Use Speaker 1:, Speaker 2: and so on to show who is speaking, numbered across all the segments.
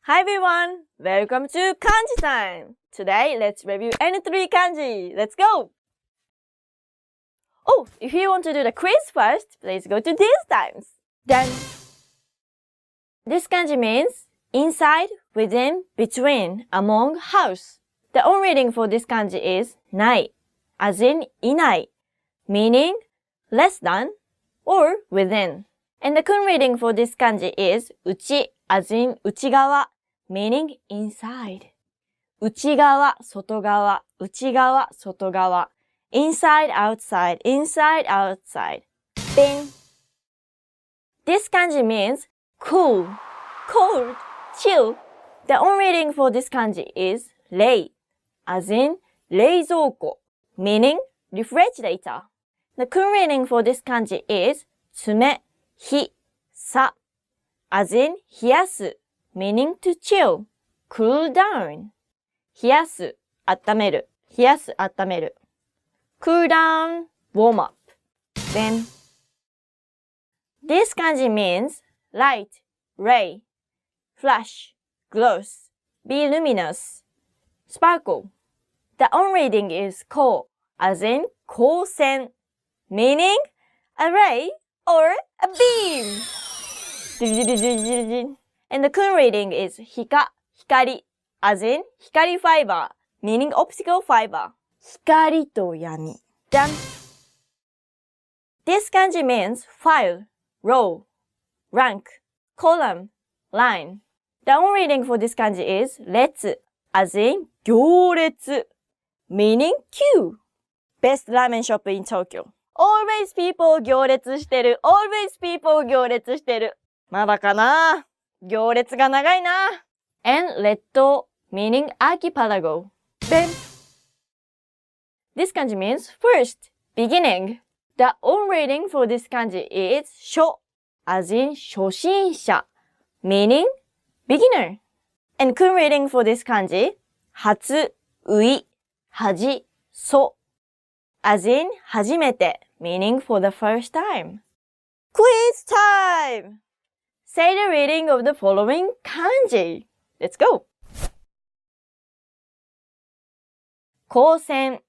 Speaker 1: Hi everyone! Welcome to Kanji time! Today, let's review any 3 kanji. Let's go! Oh, if you want to do the quiz first, please go to these times. Then, this kanji means inside, within, between, among, house. The on reading for this kanji is nai, as in inai, meaning less than or within. And the kun reading for this kanji is uchi, as in 内側, meaning inside. 内側、外側、内側、外側。Inside, outside, inside, outside. Bin. This kanji means cool, cold, chill. The on reading for this kanji is rei, as in 冷蔵庫, meaning refrigerator. The kun reading for this kanji is 爪、ひ、さ, as in 冷やす, meaning to chill, cool down. 冷やす、温める、冷やす、温める。cool down, warm up. Then, this kanji means light, ray, flash, gloss, be luminous, sparkle. The on reading is 光, as in 光線, meaning a ray or a beam. And the kun reading is 光, 光, as in 光 fiber, meaning optical fiber. 光と闇. Then, this kanji means file, row, rank, column, line. The on reading for this kanji is 列, as in 行列, meaning queue. Best ramen shop in Tokyo. Always people 行列してる. Always people 行列してる. まだかな? 行列が長いな. And 列島, meaning archipelago. Then, this kanji means first, beginning. The on reading for this kanji is 初, as in 初心者, meaning beginner. And kun reading for this kanji, 初、うい、はじ、そ, as in 初めて, meaning for the first time. Quiz time! Say the reading of the following kanji. Let's go! 光線、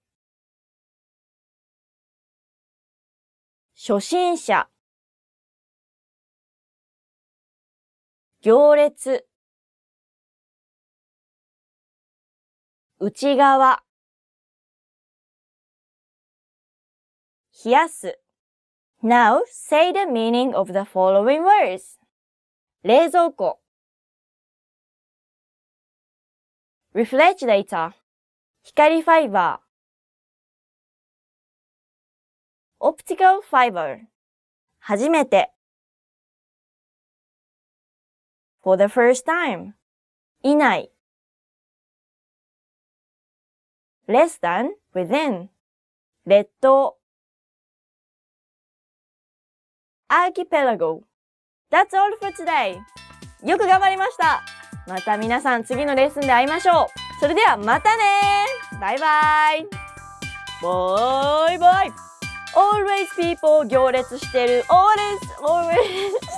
Speaker 1: 初心者、行列、内側、冷やす。Now say the meaning of the following words. 冷蔵庫、refrigerator、光ファイバー、optical fiber、初めて、for the first time、いない、less than, within、列島、archipelago. That's all for today. よく頑張りました。また皆さん次のレッスンで会いましょう。それではまたね。バイバイ。バイバイ。Always people 行列してる。Always